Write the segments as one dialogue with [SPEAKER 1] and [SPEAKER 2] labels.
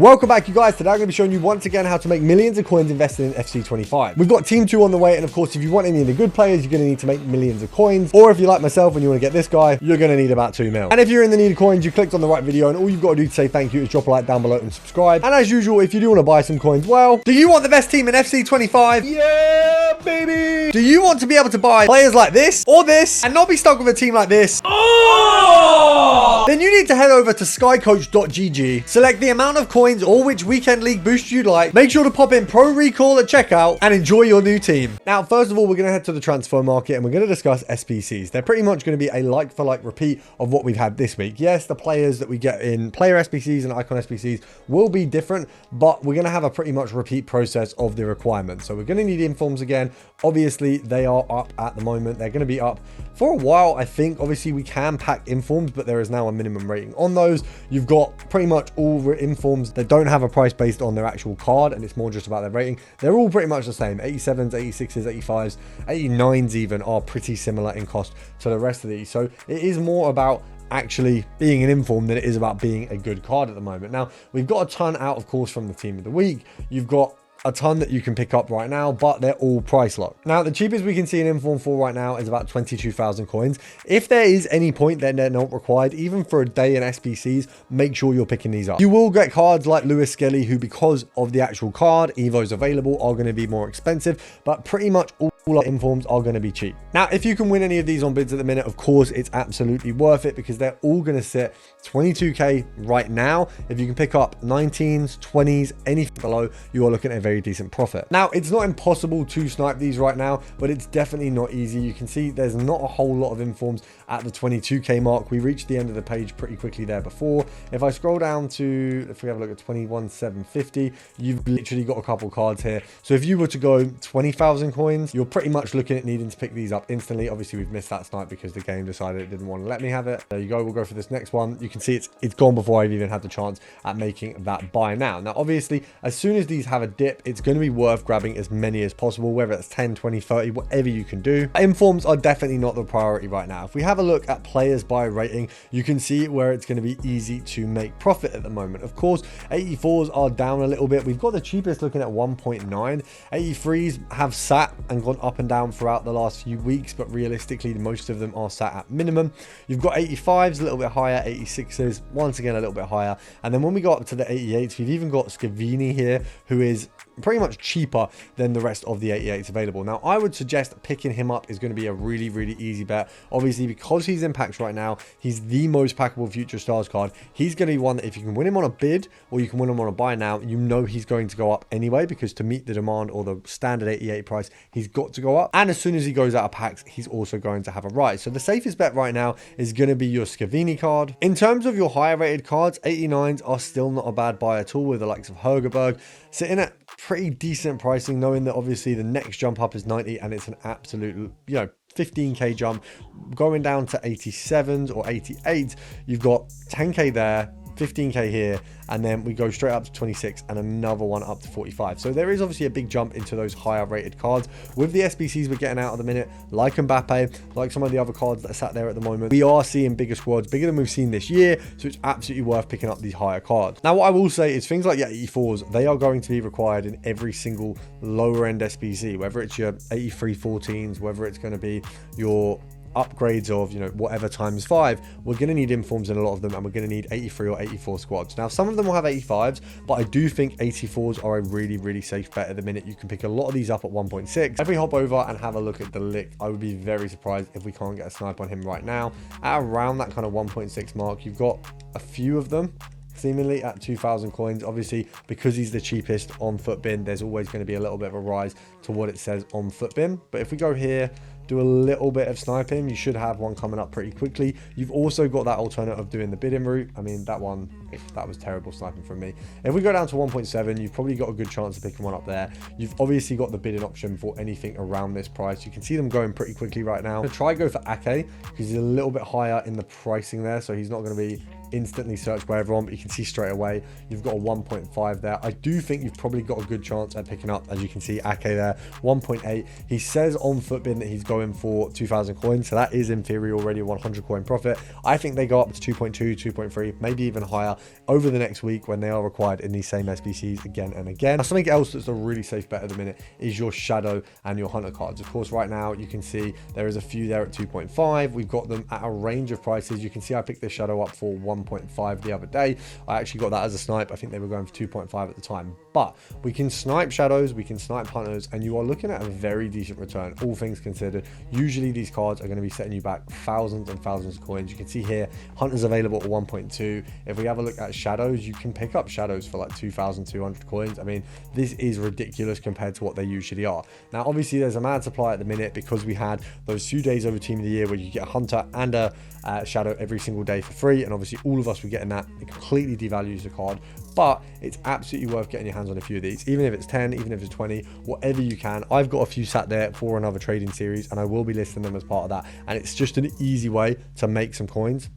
[SPEAKER 1] Welcome back, you guys. Today I'm going to be showing you once again how to make millions of coins investing in FC25. We've got Team 2 on the way, and of course, if you want any of the good players, you're going to need to make millions of coins. Or if you're like myself and you want to get this guy, you're going to need about 2 mil. And if you're in the need of coins, you clicked on the right video, and all you've got to do to say thank you is drop a like down below and subscribe. And as usual, if you do want to buy some coins, well, do you want the best team in FC25? Yeah, baby! Do you want to be able to buy players like this or this and not be stuck with a team like this? Oh! Then you need to head over to skycoach.gg, select the amount of coins or which weekend league boost you'd like, make sure to pop in Pro Recall at checkout, and enjoy your new team. Now, first of all, we're going to head to the transfer market and we're going to discuss SBCs. They're pretty much going to be a like-for-like repeat of what we've had this week. Yes, the players that we get in player SBCs and icon SBCs will be different, but we're going to have a pretty much repeat process of the requirements. So we're going to need informs again. Obviously, they are up at the moment. They're going to be up for a while, I think. Obviously, we can pack informs, but there is now a minimum rating on those. You've got pretty much all informs that don't have a price based on their actual card, and it's more just about their rating. They're all pretty much the same. 87s, 86s, 85s, 89s even are pretty similar in cost to the rest of these. So it is more about actually being an inform than it is about being a good card at the moment. Now, we've got a ton out, of course, from the team of the week. You've got a ton that you can pick up right now, but they're all price locked. Now, the cheapest we can see an inform for right now is about 22,000 coins. If there is any point then they're not required, even for a day in SBCs, make sure you're picking these up. You will get cards like Lewis Skelly, who, because of the actual card evos available, are going to be more expensive, but pretty much all our informs are going to be cheap. Now, if you can win any of these on bids at the minute, of course, it's absolutely worth it because they're all going to sit 22k right now. If you can pick up 19s, 20s, anything below, you are looking at a very decent profit. Now, it's not impossible to snipe these right now, but it's definitely not easy. You can see there's not a whole lot of informs at the 22k mark. We reached the end of the page pretty quickly there before. If I scroll down to, if we have a look at 21,750, you've literally got a couple cards here. So if you were to go 20,000 coins, you're pretty much looking at needing to pick these up instantly. Obviously, we've missed that snipe because the game decided it didn't want to let me have it. There you go. We'll go for this next one. You can see it's gone before I've even had the chance at making that buy now. Now, obviously, as soon as these have a dip, it's going to be worth grabbing as many as possible, whether it's 10, 20, 30, whatever you can do. Informs are definitely not the priority right now. If we have a look at players by rating, you can see where it's going to be easy to make profit at the moment. Of course, 84s are down a little bit. We've got the cheapest looking at 1.9. 83s have sat and gone up and down throughout the last few weeks, but realistically, most of them are sat at minimum. You've got 85s a little bit higher, 86s once again a little bit higher, and then when we go up to the 88s, we've even got Scavini here, who is pretty much cheaper than the rest of the 88s available. Now, I would suggest picking him up is going to be a really, really easy bet. Obviously, because he's in packs right now, he's the most packable future stars card. He's going to be one that if you can win him on a bid or you can win him on a buy now, you know he's going to go up anyway, because to meet the demand or the standard 88 price, he's got to go up. And as soon as he goes out of packs, he's also going to have a rise. So the safest bet right now is going to be your Scavini card. In terms of your higher rated cards, 89s are still not a bad buy at all, with the likes of Hergerberg sitting at pretty decent pricing, knowing that obviously the next jump up is 90 and it's an absolute, 15k jump. Going down to 87s or 88, you've got 10k there, 15k here, and then we go straight up to 26 and another one up to 45. So there is obviously a big jump into those higher rated cards. With the SBCs we're getting out at the minute, like Mbappe, like some of the other cards that are sat there at the moment, we are seeing bigger squads, bigger than we've seen this year, so it's absolutely worth picking up these higher cards. Now, what I will say is things like your 84s, they are going to be required in every single lower end SBC, whether it's your 83 14s, whether it's going to be your upgrades of whatever times 5, we're going to need informs in a lot of them, and we're going to need 83 or 84 squads. Now, some of them will have 85s, but I do think 84s are a really, really safe bet at the minute. You can pick a lot of these up at 1.6. If we hop over and have a look at the lick, I would be very surprised if we can't get a snipe on him right now at around that kind of 1.6 mark. You've got a few of them seemingly at 2,000 coins. Obviously, because he's the cheapest on Footbin, there's always going to be a little bit of a rise to what it says on Footbin. But if we go here, do a little bit of sniping, you should have one coming up pretty quickly. You've also got that alternate of doing the bidding route. I mean, that one, that was terrible sniping from me. If we go down to 1.7, you've probably got a good chance of picking one up there. You've obviously got the bidding option for anything around this price. You can see them going pretty quickly right now. I'm gonna try go for Ake because he's a little bit higher in the pricing there, so he's not going to be instantly search by everyone, but you can see straight away you've got a 1.5 there. I do think you've probably got a good chance at picking up, as you can see, Ake there, 1.8. He says on Footbin that he's going for 2,000 coins, so that is in theory already a 100 coin profit. I think they go up to 2.2, 2.3, maybe even higher over the next week when they are required in these same SBCs again and again. Now, something else that's a really safe bet at the minute is your Shadow and your Hunter cards. Of course, right now you can see there is a few there at 2.5. We've got them at a range of prices. You can see I picked this Shadow up for 1.5 the other day. I actually got that as a snipe. I think they were going for 2.5 at the time, but we can snipe Shadows, we can snipe Hunters, and you are looking at a very decent return, all things considered. Usually these cards are going to be setting you back thousands and thousands of coins. You can see here Hunters available at 1.2. If we have a look at Shadows, you can pick up Shadows for like 2,200 coins. I mean, this is ridiculous compared to what they usually are. Now, obviously there's a mad supply at the minute because we had those few days over Team of the Year where you get a Hunter and a Shadow every single day for free, and obviously all of us were getting that. It completely devalues the card, but it's absolutely worth getting your hands on a few of these, even if it's 10, even if it's 20, whatever you can. I've got a few sat there for another trading series, and I will be listing them as part of that, and it's just an easy way to make some coins.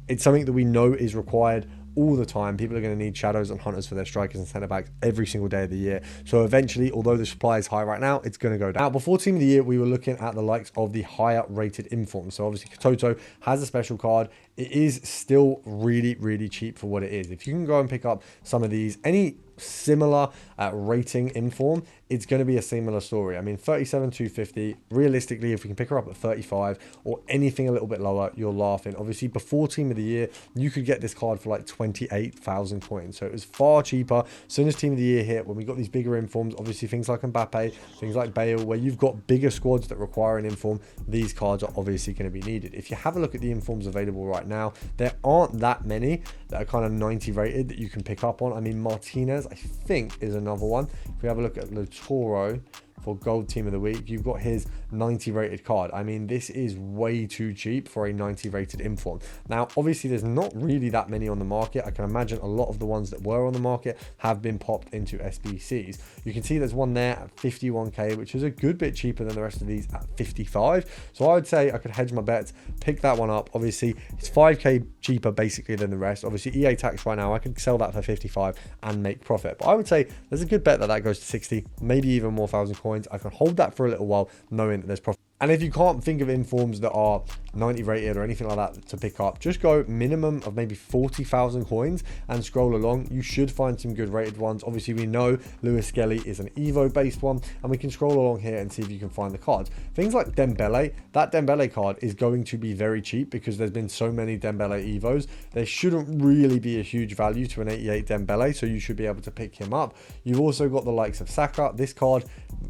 [SPEAKER 1] It's something that we know is required all the time. People are going to need Shadows and Hunters for their strikers and centre backs every single day of the year. So eventually, although the supply is high right now, it's going to go down. Now, before Team of the Year, we were looking at the likes of the higher rated informs. So obviously Katoto has a special card. It is still really, really cheap for what it is. If you can go and pick up some of these, any similar rating inform, it's going to be a similar story. I mean, 37,250. Realistically, if we can pick her up at 35 or anything a little bit lower, you're laughing. Obviously, before Team of the Year, you could get this card for like 28,000 coins. So it was far cheaper. As soon as Team of the Year hit, when we got these bigger informs, obviously things like Mbappe, things like Bale, where you've got bigger squads that require an inform, these cards are obviously going to be needed. If you have a look at the informs available right now, there aren't that many that are kind of 90 rated that you can pick up on. I mean, Martinez, I think, is another one. If we have a look at Toro for Gold Team of the Week, you've got his 90 rated card. I mean, this is way too cheap for a 90 rated inform. Now, obviously, there's not really that many on the market. I can imagine a lot of the ones that were on the market have been popped into SBCs. You can see there's one there at 51k, which is a good bit cheaper than the rest of these at 55. So I would say I could hedge my bets, pick that one up. Obviously, it's 5k cheaper basically than the rest. Obviously, EA tax right now, I could sell that for 55 and make profit. But I would say there's a good bet that that goes to 60, maybe even more thousand coins. I can hold that for a little while knowing that there's profit. And if you can't think of informs that are 90 rated or anything like that to pick up, just go minimum of maybe 40,000 coins and scroll along. You should find some good rated ones. Obviously, we know Lewis Skelly is an Evo based one, and we can scroll along here and see if you can find the cards. Things like Dembele, that Dembele card is going to be very cheap because there's been so many Dembele Evos. There shouldn't really be a huge value to an 88 Dembele, so you should be able to pick him up. You've also got the likes of Saka. This card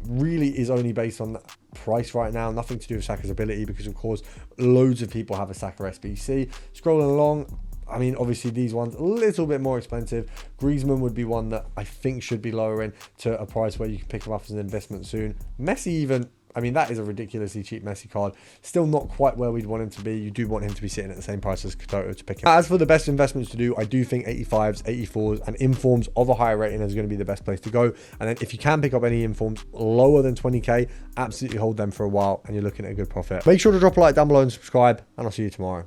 [SPEAKER 1] really is only based on price right now, nothing to do with Saka's ability, because of course loads of people have a Saka SBC. Scrolling along, I mean, obviously these ones a little bit more expensive. Griezmann would be one that I think should be lowering to a price where you can pick him up as an investment soon. Messi even, I mean, that is a ridiculously cheap Messi card. Still not quite where we'd want him to be. You do want him to be sitting at the same price as Katoto to pick him. As for the best investments to do, I do think 85s, 84s, and informs of a higher rating is going to be the best place to go. And then if you can pick up any informs lower than 20k, absolutely hold them for a while and you're looking at a good profit. Make sure to drop a like down below and subscribe, and I'll see you tomorrow.